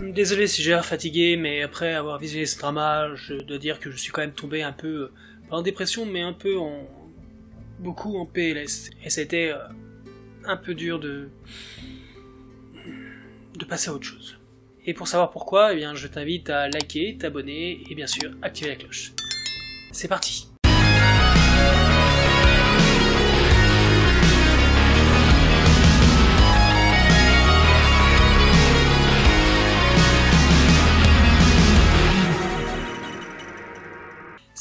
Désolé si j'ai l'air fatigué, mais après avoir visionné ce drama, je dois dire que je suis quand même tombé un peu, pas en dépression, mais un peu beaucoup en PLS. Et c'était un peu dur de passer à autre chose. Et pour savoir pourquoi, eh bien, je t'invite à liker, t'abonner et bien sûr activer la cloche. C'est parti!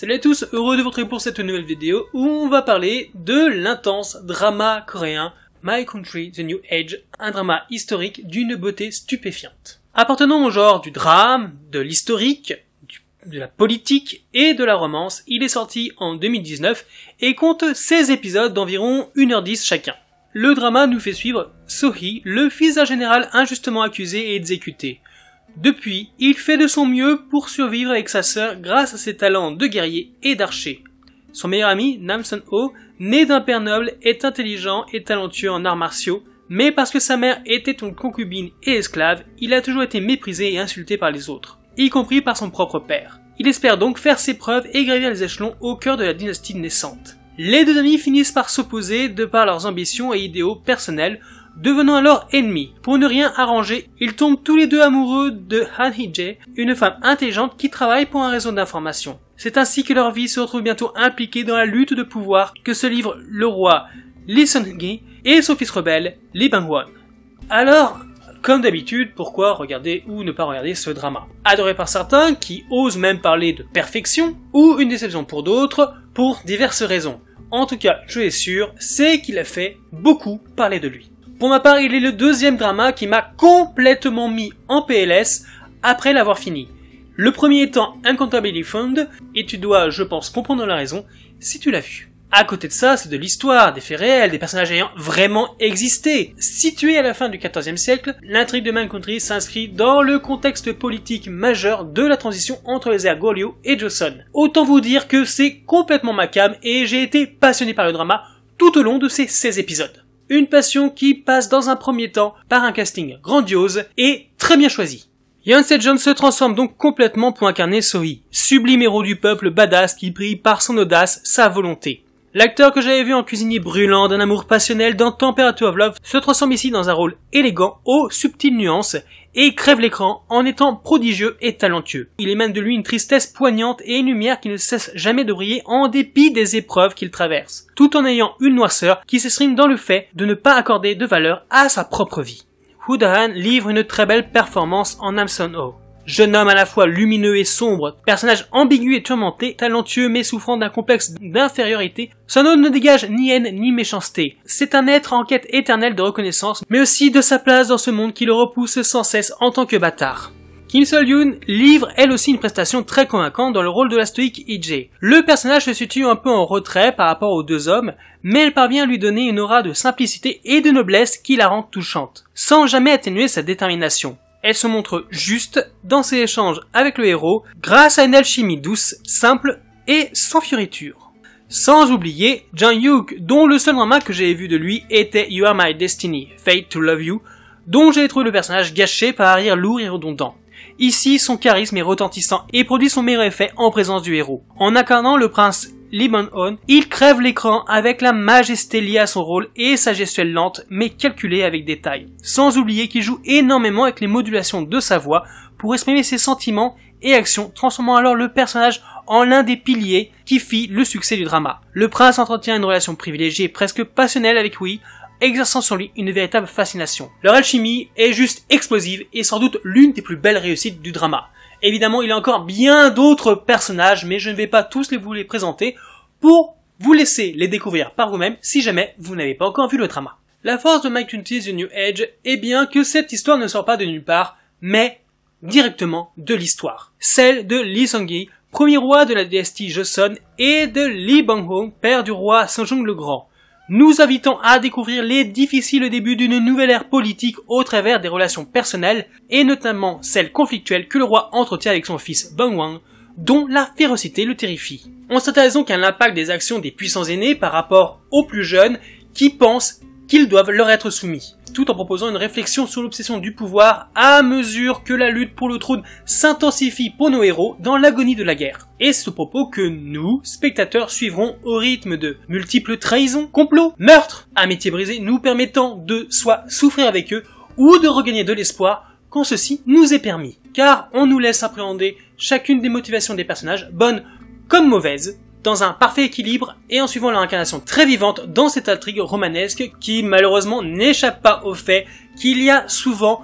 Salut à tous, heureux de vous retrouver pour cette nouvelle vidéo où on va parler de l'intense drama coréen My Country, The New Age, un drama historique d'une beauté stupéfiante. Appartenant au genre du drame, de l'historique, de la politique et de la romance, il est sorti en 2019 et compte 16 épisodes d'environ 1h10 chacun. Le drama nous fait suivre So-hee, le fils d'un général injustement accusé et exécuté. Depuis, il fait de son mieux pour survivre avec sa sœur grâce à ses talents de guerrier et d'archer. Son meilleur ami, Nam Sun-ho, né d'un père noble, est intelligent et talentueux en arts martiaux, mais parce que sa mère était une concubine et esclave, il a toujours été méprisé et insulté par les autres, y compris par son propre père. Il espère donc faire ses preuves et gravir les échelons au cœur de la dynastie naissante. Les deux amis finissent par s'opposer de par leurs ambitions et idéaux personnels, devenant alors ennemis. Pour ne rien arranger, ils tombent tous les deux amoureux de Han Hee-jae, une femme intelligente qui travaille pour un réseau d'information. C'est ainsi que leur vie se retrouve bientôt impliquée dans la lutte de pouvoir que se livrent le roi Lee Seung-gi et son fils rebelle Lee Bang-won. Alors, comme d'habitude, pourquoi regarder ou ne pas regarder ce drama? Adoré par certains qui osent même parler de perfection, ou une déception pour d'autres, pour diverses raisons. En tout cas, je suis sûr, c'est qu'il a fait beaucoup parler de lui. Pour ma part, il est le deuxième drama qui m'a complètement mis en PLS après l'avoir fini. Le premier étant Uncountably Fond, et tu dois, je pense, comprendre la raison si tu l'as vu. À côté de ça, c'est de l'histoire, des faits réels, des personnages ayant vraiment existé. Situé à la fin du XIVe siècle, l'intrigue de My Country s'inscrit dans le contexte politique majeur de la transition entre les ères Goryeo et Joseon. Autant vous dire que c'est complètement ma came et j'ai été passionné par le drama tout au long de ces 16 épisodes. Une passion qui passe dans un premier temps par un casting grandiose et très bien choisi. Yoon Se-jeon se transforme donc complètement pour incarner So-hee, sublime héros du peuple badass qui brille par son audace, sa volonté. L'acteur que j'avais vu en cuisinier brûlant d'un amour passionnel dans Temperature of Love se transforme ici dans un rôle élégant, aux subtiles nuances, et crève l'écran en étant prodigieux et talentueux. Il émane de lui une tristesse poignante et une lumière qui ne cesse jamais de briller en dépit des épreuves qu'il traverse, tout en ayant une noirceur qui s'exprime dans le fait de ne pas accorder de valeur à sa propre vie. Woo Da-han livre une très belle performance en Nam Sun-ho. Jeune homme à la fois lumineux et sombre, personnage ambigu et tourmenté, talentueux mais souffrant d'un complexe d'infériorité, son homme ne dégage ni haine ni méchanceté. C'est un être en quête éternelle de reconnaissance, mais aussi de sa place dans ce monde qui le repousse sans cesse en tant que bâtard. Kim Sol-yoon livre elle aussi une prestation très convaincante dans le rôle de la stoïque Hee-jae. Le personnage se situe un peu en retrait par rapport aux deux hommes, mais elle parvient à lui donner une aura de simplicité et de noblesse qui la rend touchante, sans jamais atténuer sa détermination. Elle se montre juste dans ses échanges avec le héros, grâce à une alchimie douce, simple et sans fioriture. Sans oublier Jang-hyuk, dont le seul drama que j'avais vu de lui était You Are My Destiny, Fate to Love You, dont j'ai trouvé le personnage gâché par arrière lourd et redondant. Ici, son charisme est retentissant et produit son meilleur effet en présence du héros. En incarnant le prince Lee Bang-won, il crève l'écran avec la majesté liée à son rôle et sa gestuelle lente mais calculée avec détail. Sans oublier qu'il joue énormément avec les modulations de sa voix pour exprimer ses sentiments et actions, transformant alors le personnage en l'un des piliers qui fit le succès du drama. Le prince entretient une relation privilégiée et presque passionnelle avec Wee, exerçant sur lui une véritable fascination. Leur alchimie est juste explosive et sans doute l'une des plus belles réussites du drama. Évidemment, il y a encore bien d'autres personnages, mais je ne vais pas tous vous les présenter pour vous laisser les découvrir par vous-même si jamais vous n'avez pas encore vu le drama. La force de My Country, The New Age est bien que cette histoire ne sort pas de nulle part, mais directement de l'histoire. Celle de Lee Seung-gi, premier roi de la dynastie Joseon, et de Lee Bang-won, père du roi Sejong le Grand. Nous invitons à découvrir les difficiles débuts d'une nouvelle ère politique au travers des relations personnelles, et notamment celles conflictuelles que le roi entretient avec son fils Bang-won, dont la férocité le terrifie. On s'intéresse donc à l'impact des actions des puissants aînés par rapport aux plus jeunes qui pensent qu'ils doivent leur être soumis, tout en proposant une réflexion sur l'obsession du pouvoir à mesure que la lutte pour le trône s'intensifie pour nos héros dans l'agonie de la guerre. Et c'est au propos que nous, spectateurs, suivrons au rythme de multiples trahisons, complots, meurtres, amitiés brisées nous permettant de soit souffrir avec eux ou de regagner de l'espoir quand ceci nous est permis. Car on nous laisse appréhender chacune des motivations des personnages, bonnes comme mauvaises, dans un parfait équilibre et en suivant leur incarnation très vivante dans cette intrigue romanesque qui malheureusement n'échappe pas au fait qu'il y a souvent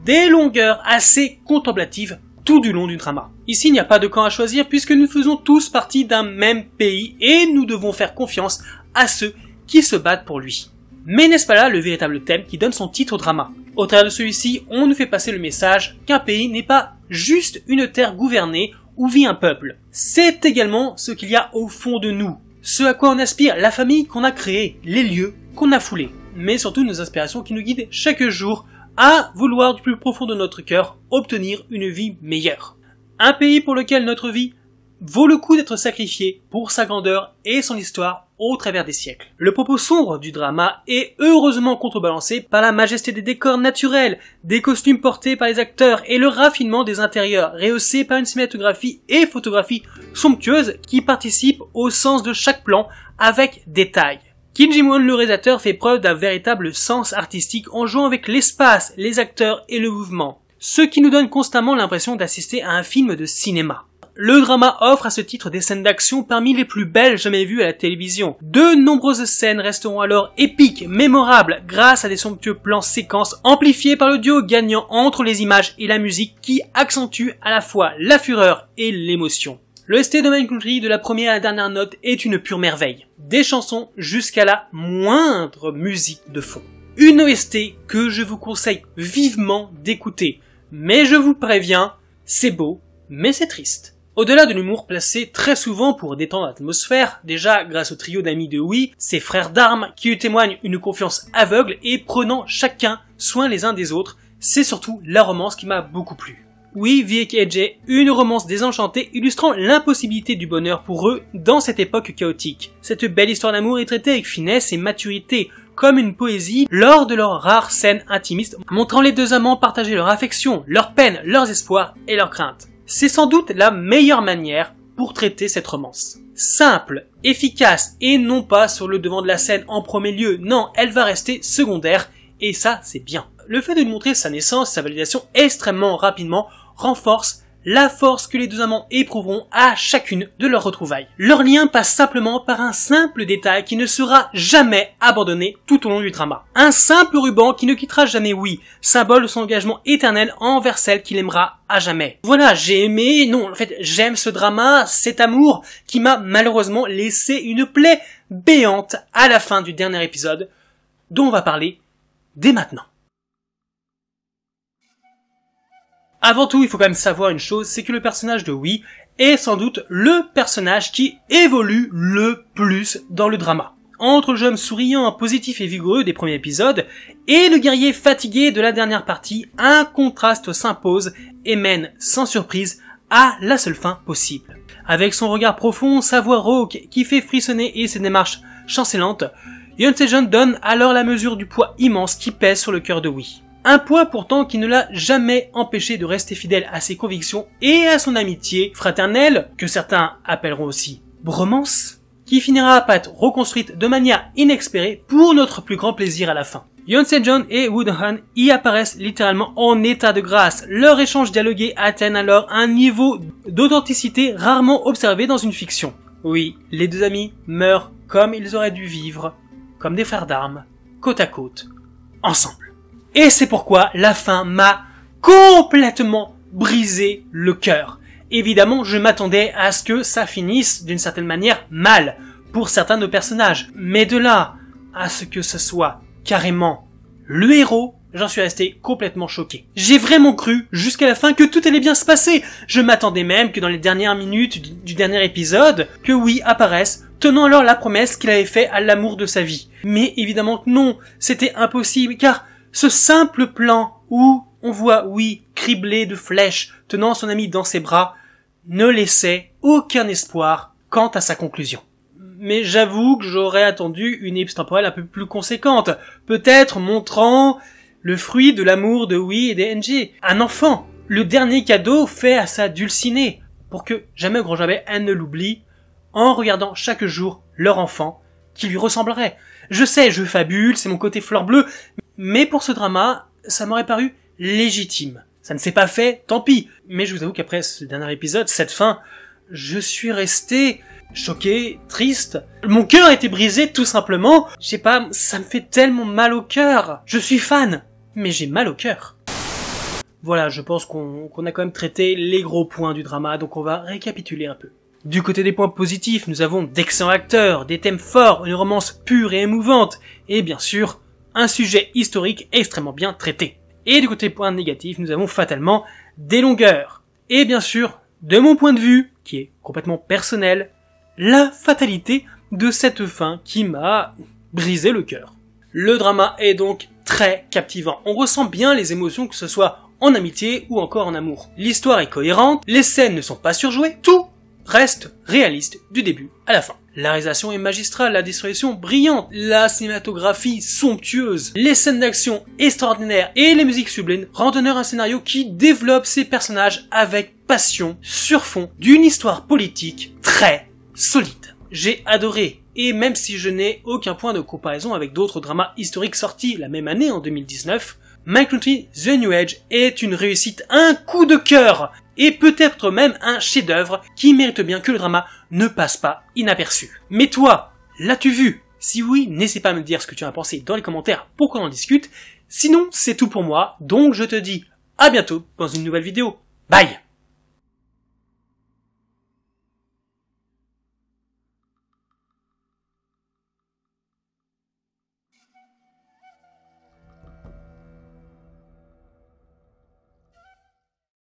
des longueurs assez contemplatives tout du long du drama. Ici il n'y a pas de camp à choisir puisque nous faisons tous partie d'un même pays et nous devons faire confiance à ceux qui se battent pour lui. Mais n'est-ce pas là le véritable thème qui donne son titre au drama? Au travers de celui-ci, on nous fait passer le message qu'un pays n'est pas juste une terre gouvernée où vit un peuple. C'est également ce qu'il y a au fond de nous, ce à quoi on aspire, la famille qu'on a créée, les lieux qu'on a foulés, mais surtout nos aspirations qui nous guident chaque jour à vouloir du plus profond de notre cœur obtenir une vie meilleure. Un pays pour lequel notre vie vaut le coup d'être sacrifiée pour sa grandeur et son histoire au travers des siècles. Le propos sombre du drama est heureusement contrebalancé par la majesté des décors naturels, des costumes portés par les acteurs et le raffinement des intérieurs, rehaussé par une cinématographie et photographie somptueuse qui participent au sens de chaque plan avec détail. Kim Ji-won, le réalisateur, fait preuve d'un véritable sens artistique en jouant avec l'espace, les acteurs et le mouvement, ce qui nous donne constamment l'impression d'assister à un film de cinéma. Le drama offre à ce titre des scènes d'action parmi les plus belles jamais vues à la télévision. De nombreuses scènes resteront alors épiques, mémorables, grâce à des somptueux plans séquences amplifiés par le duo gagnant entre les images et la musique qui accentue à la fois la fureur et l'émotion. Le ST de My Country de la première à la dernière note est une pure merveille. Des chansons jusqu'à la moindre musique de fond. Une OST que je vous conseille vivement d'écouter. Mais je vous préviens, c'est beau, mais c'est triste. Au-delà de l'humour placé très souvent pour détendre l'atmosphère, déjà grâce au trio d'amis de Oui, ses frères d'armes qui lui témoignent une confiance aveugle et prenant chacun soin les uns des autres, c'est surtout la romance qui m'a beaucoup plu. Oui, Vi et AJ, une romance désenchantée illustrant l'impossibilité du bonheur pour eux dans cette époque chaotique. Cette belle histoire d'amour est traitée avec finesse et maturité, comme une poésie lors de leurs rares scènes intimistes, montrant les deux amants partager leur affection, leurs peines, leurs espoirs et leurs craintes. C'est sans doute la meilleure manière pour traiter cette romance. Simple, efficace et non pas sur le devant de la scène en premier lieu, non, elle va rester secondaire et ça c'est bien. Le fait de nous montrer sa naissance, sa validation extrêmement rapidement renforce la force que les deux amants éprouveront à chacune de leurs retrouvailles. Leur lien passe simplement par un simple détail qui ne sera jamais abandonné tout au long du drama. Un simple ruban qui ne quittera jamais Oui, symbole de son engagement éternel envers celle qu'il aimera à jamais. Voilà, j'ai aimé, non, en fait, j'aime ce drama, cet amour qui m'a malheureusement laissé une plaie béante à la fin du dernier épisode, dont on va parler dès maintenant. Avant tout, il faut quand même savoir une chose, c'est que le personnage de Oui est sans doute le personnage qui évolue le plus dans le drama. Entre le jeune souriant, positif et vigoureux des premiers épisodes et le guerrier fatigué de la dernière partie, un contraste s'impose et mène sans surprise à la seule fin possible. Avec son regard profond, sa voix rauque qui fait frissonner et ses démarches chancelantes, Yoon Se-jeon donne alors la mesure du poids immense qui pèse sur le cœur de Oui. Un poids pourtant qui ne l'a jamais empêché de rester fidèle à ses convictions et à son amitié fraternelle, que certains appelleront aussi bromance, qui finira par être reconstruite de manière inespérée pour notre plus grand plaisir à la fin. Yoon Se-jeon et Woo Do-han y apparaissent littéralement en état de grâce. Leur échange dialogué atteint alors un niveau d'authenticité rarement observé dans une fiction. Oui, les deux amis meurent comme ils auraient dû vivre, comme des frères d'armes, côte à côte, ensemble. Et c'est pourquoi la fin m'a complètement brisé le cœur. Évidemment, je m'attendais à ce que ça finisse d'une certaine manière mal pour certains de nos personnages. Mais de là à ce que ce soit carrément le héros, j'en suis resté complètement choqué. J'ai vraiment cru jusqu'à la fin que tout allait bien se passer. Je m'attendais même que dans les dernières minutes du dernier épisode, que Oui apparaisse, tenant alors la promesse qu'il avait fait à l'amour de sa vie. Mais évidemment que non, c'était impossible car ce simple plan où on voit Oui criblé de flèches tenant son ami dans ses bras ne laissait aucun espoir quant à sa conclusion. mais j'avoue que j'aurais attendu une ellipse temporelle un peu plus conséquente, peut-être montrant le fruit de l'amour de Wii et des NG. Un enfant, le dernier cadeau fait à sa dulcinée, pour que jamais au grand jamais elle ne l'oublie, en regardant chaque jour leur enfant qui lui ressemblerait. Je sais, je fabule, c'est mon côté fleur bleue, mais pour ce drama, ça m'aurait paru légitime. Ça ne s'est pas fait, tant pis. Mais je vous avoue qu'après ce dernier épisode, cette fin, je suis resté choqué, triste. Mon cœur a été brisé tout simplement. Je sais pas, ça me fait tellement mal au cœur. Je suis fan, mais j'ai mal au cœur. Voilà, je pense qu'on a quand même traité les gros points du drama, donc on va récapituler un peu. Du côté des points positifs, nous avons d'excellents acteurs, des thèmes forts, une romance pure et émouvante, et bien sûr, un sujet historique extrêmement bien traité. Et du côté des points négatifs, nous avons fatalement des longueurs. Et bien sûr, de mon point de vue, qui est complètement personnel, la fatalité de cette fin qui m'a brisé le cœur. Le drama est donc très captivant. On ressent bien les émotions, que ce soit en amitié ou encore en amour. L'histoire est cohérente, les scènes ne sont pas surjouées, tout reste réaliste du début à la fin. La réalisation est magistrale, la distribution brillante, la cinématographie somptueuse, les scènes d'action extraordinaires et les musiques sublimes rendent honneur à un scénario qui développe ses personnages avec passion sur fond d'une histoire politique très solide. J'ai adoré, et même si je n'ai aucun point de comparaison avec d'autres dramas historiques sortis la même année en 2019, My Country The New Age est une réussite, un coup de cœur, et peut-être même un chef-d'œuvre qui mérite bien que le drama ne passe pas inaperçu. Mais toi, l'as-tu vu? Si oui, n'hésite pas à me dire ce que tu en as pensé dans les commentaires pour qu'on en discute. Sinon, c'est tout pour moi, donc je te dis à bientôt dans une nouvelle vidéo. Bye!